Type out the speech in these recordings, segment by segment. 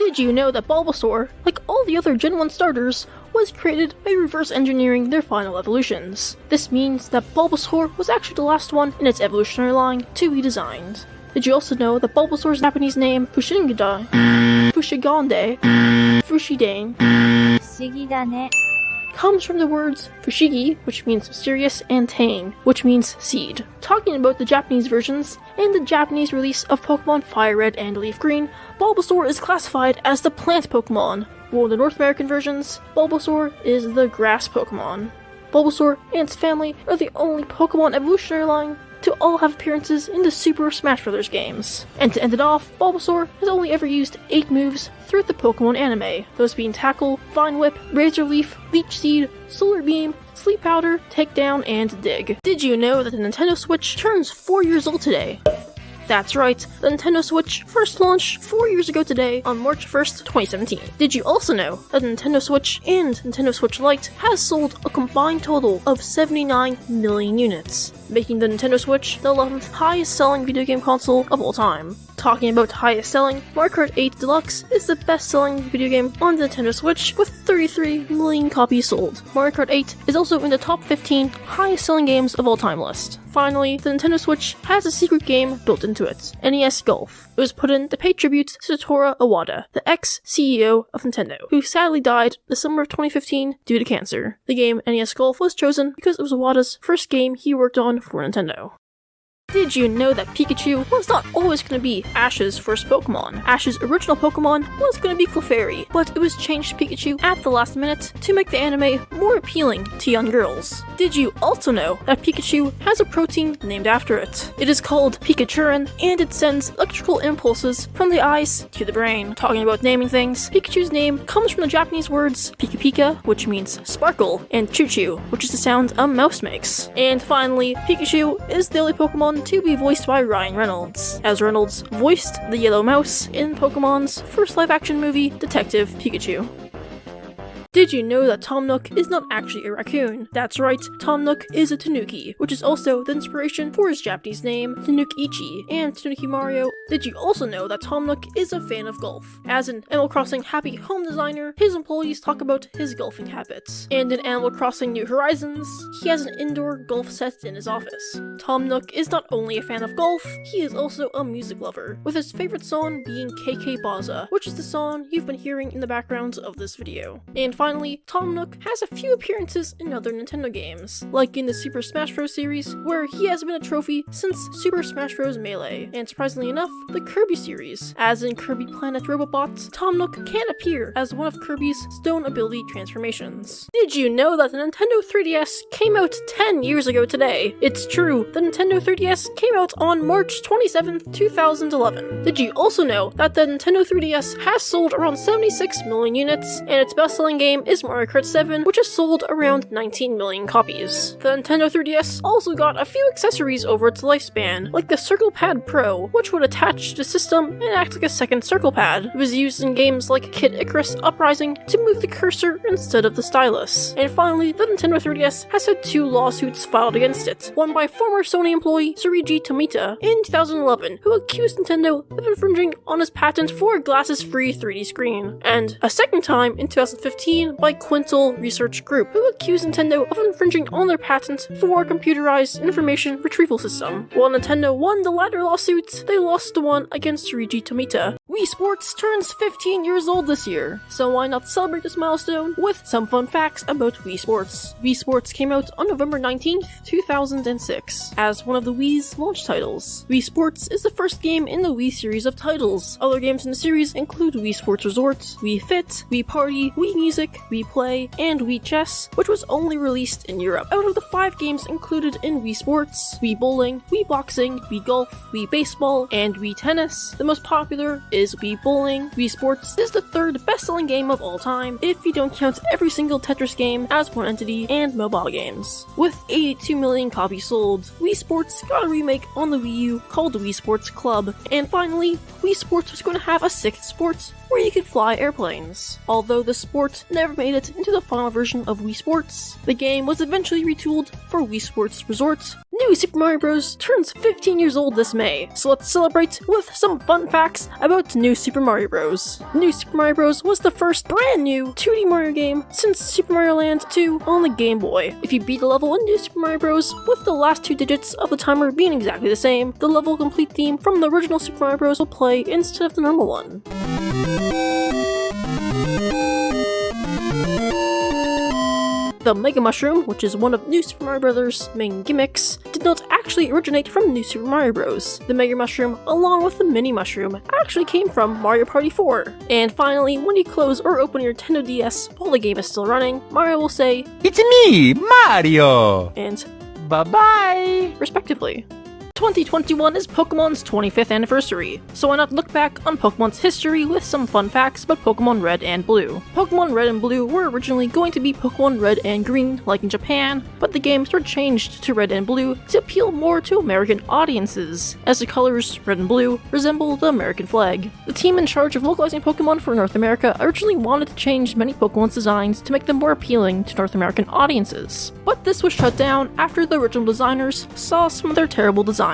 Did you know that Bulbasaur, like all the other Gen 1 starters, was created by reverse engineering their final evolutions? This means that Bulbasaur was actually the last one in its evolutionary line to be designed. Did you also know that Bulbasaur's Japanese name, Fushigande, Fushidane, comes from the words Fushigi, which means mysterious, and Tang, which means seed. Talking about the Japanese versions, and the Japanese release of Pokemon Fire Red and Leaf Green, Bulbasaur is classified as the plant Pokemon, while in the North American versions, Bulbasaur is the grass Pokemon. Bulbasaur and its family are the only Pokemon evolutionary line to all have appearances in the Super Smash Bros. Games. And to end it off, Bulbasaur has only ever used 8 moves throughout the Pokemon anime, those being Tackle, Vine Whip, Razor Leaf, Leech Seed, Solar Beam, Sleep Powder, Takedown, and Dig. Did you know that the Nintendo Switch turns 4 years old today? That's right, the Nintendo Switch first launched 4 years ago today on March 1st, 2017. Did you also know that the Nintendo Switch and Nintendo Switch Lite has sold a combined total of 79 million units, making the Nintendo Switch the 11th highest selling video game console of all time? Talking about highest selling, Mario Kart 8 Deluxe is the best selling video game on the Nintendo Switch with 33 million copies sold. Mario Kart 8 is also in the top 15 highest selling games of all time list. Finally, the Nintendo Switch has a secret game built into it, NES Golf. It was put in to pay tribute to Satoru Iwata, the ex-CEO of Nintendo, who sadly died the summer of 2015 due to cancer. The game NES Golf was chosen because it was Iwata's first game he worked on for Nintendo. Did you know that Pikachu was not always going to be Ash's first Pokemon? Ash's original Pokemon was going to be Clefairy, but it was changed to Pikachu at the last minute to make the anime more appealing to young girls. Did you also know that Pikachu has a protein named after it? It is called Pikachurin, and it sends electrical impulses from the eyes to the brain. Talking about naming things, Pikachu's name comes from the Japanese words Pika Pika, which means sparkle, and Choo Choo, which is the sound a mouse makes. And finally, Pikachu is the only Pokemon to be voiced by Ryan Reynolds, as Reynolds voiced the Yellow Mouse in Pokemon's first live-action movie, Detective Pikachu. Did you know that Tom Nook is not actually a raccoon? That's right, Tom Nook is a tanuki, which is also the inspiration for his Japanese name, Tanuki-ichi, and Tanuki Mario. Did you also know that Tom Nook is a fan of golf? As an Animal Crossing happy home designer, his employees talk about his golfing habits. And in Animal Crossing New Horizons, he has an indoor golf set in his office. Tom Nook is not only a fan of golf, he is also a music lover, with his favorite song being KK Baza, which is the song you've been hearing in the background of this video. And finally, Tom Nook has a few appearances in other Nintendo games, like in the Super Smash Bros. Series, where he has been a trophy since Super Smash Bros. Melee, and surprisingly enough, the Kirby series. As in Kirby Planet Robobot, Tom Nook can appear as one of Kirby's stone ability transformations. Did you know that the Nintendo 3DS came out 10 years ago today? It's true, the Nintendo 3DS came out on March 27th, 2011. Did you also know that the Nintendo 3DS has sold around 76 million units, and its best-selling game is Mario Kart 7, which has sold around 19 million copies. The Nintendo 3DS also got a few accessories over its lifespan, like the Circle Pad Pro, which would attach to the system and act like a second circle pad. It was used in games like Kid Icarus Uprising to move the cursor instead of the stylus. And finally, the Nintendo 3DS has had 2 lawsuits filed against it, one by former Sony employee Shuichi Tomita in 2011, who accused Nintendo of infringing on his patent for a glasses-free 3D screen, and a second time in 2015 by Quintal Research Group, who accused Nintendo of infringing on their patent for a computerized information retrieval system. While Nintendo won the latter lawsuits, they lost the one against Shuichi Tomita. Wii Sports turns 15 years old this year, so why not celebrate this milestone with some fun facts about Wii Sports. Wii Sports came out on November 19th, 2006, as one of the Wii's launch titles. Wii Sports is the first game in the Wii series of titles. Other games in the series include Wii Sports Resort, Wii Fit, Wii Party, Wii Music, Wii Play, and Wii Chess, which was only released in Europe. Out of the 5 games included in Wii Sports, Wii Bowling, Wii Boxing, Wii Golf, Wii Baseball, and Wii Tennis, the most popular is Wii Bowling. Wii Sports is the 3rd best-selling game of all time, if you don't count every single Tetris game as one entity and mobile games. With 82 million copies sold, Wii Sports got a remake on the Wii U called Wii Sports Club, and finally, Wii Sports was going to have a 6th sport where you could fly airplanes. Although the sport never never made it into the final version of Wii Sports. The game was eventually retooled for Wii Sports Resort. New Super Mario Bros. Turns 15 years old this May, so let's celebrate with some fun facts about New Super Mario Bros. New Super Mario Bros. Was the first brand new 2D Mario game since Super Mario Land 2 on the Game Boy. If you beat a level in New Super Mario Bros. With the last 2 digits of the timer being exactly the same, the level complete theme from the original Super Mario Bros. Will play instead of the normal one. The Mega Mushroom, which is one of New Super Mario Bros.' main gimmicks, did not actually originate from New Super Mario Bros. The Mega Mushroom, along with the Mini Mushroom, actually came from Mario Party 4. And finally, when you close or open your Nintendo DS while the game is still running, Mario will say, "It's me, Mario!" and "Bye-bye!" respectively. 2021 is Pokemon's 25th anniversary, so why not look back on Pokemon's history with some fun facts about Pokemon Red and Blue. Pokemon Red and Blue were originally going to be Pokemon Red and Green, like in Japan, but the games were changed to Red and Blue to appeal more to American audiences, as the colors, red and blue, resemble the American flag. The team in charge of localizing Pokemon for North America originally wanted to change many Pokemon's designs to make them more appealing to North American audiences, but this was shut down after the original designers saw some of their terrible designs.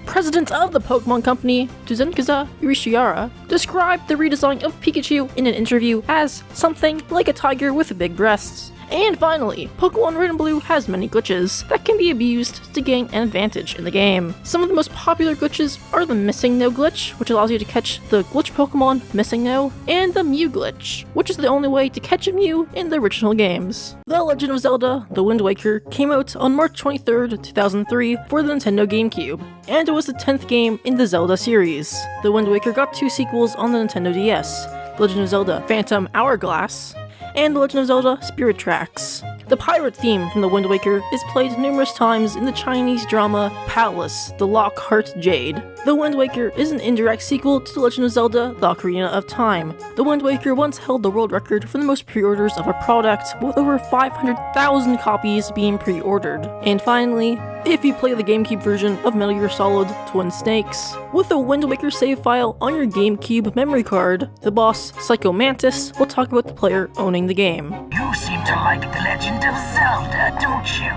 President of the Pokemon Company, Tuzenkaza Irishiyara, described the redesign of Pikachu in an interview as something like a tiger with big breasts. And finally, Pokemon Red and Blue has many glitches that can be abused to gain an advantage in the game. Some of the most popular glitches are the Missing No glitch, which allows you to catch the glitch Pokemon Missing No, and the Mew glitch, which is the only way to catch a Mew in the original games. The Legend of Zelda, The Wind Waker, came out on March 23rd, 2003 for the Nintendo GameCube, and it was the 10th game in the Zelda series. The Wind Waker got 2 sequels on the Nintendo DS, Legend of Zelda Phantom Hourglass, and The Legend of Zelda Spirit Tracks. The pirate theme from The Wind Waker is played numerous times in the Chinese drama Palace, The Lockhart Jade. The Wind Waker is an indirect sequel to The Legend of Zelda, The Ocarina of Time. The Wind Waker once held the world record for the most pre-orders of a product, with over 500,000 copies being pre-ordered. And finally, if you play the GameCube version of Metal Gear Solid Twin Snakes, with a Wind Waker save file on your GameCube memory card, the boss, Psycho Mantis, will talk about the player owning the game. You seem to like The Legend of Zelda, don't you?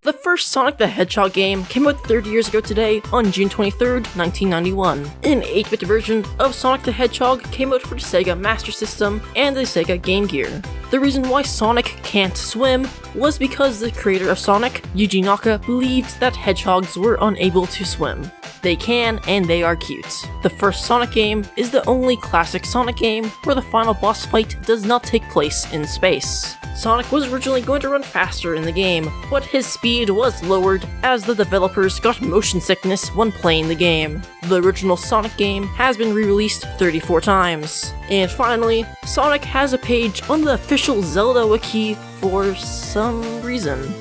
The first Sonic the Hedgehog game came out 30 years ago today on June 23rd, 1991. An 8-bit version of Sonic the Hedgehog came out for the Sega Master System and the Sega Game Gear. The reason why Sonic can't swim was because the creator of Sonic, Yuji Naka, believed that hedgehogs were unable to swim. They can, and they are cute. The first Sonic game is the only classic Sonic game where the final boss fight does not take place in space. Sonic was originally going to run faster in the game, but his speed was lowered as the developers got motion sickness when playing the game. The original Sonic game has been re-released 34 times. And finally, Sonic has a page on the official Zelda wiki for some reason.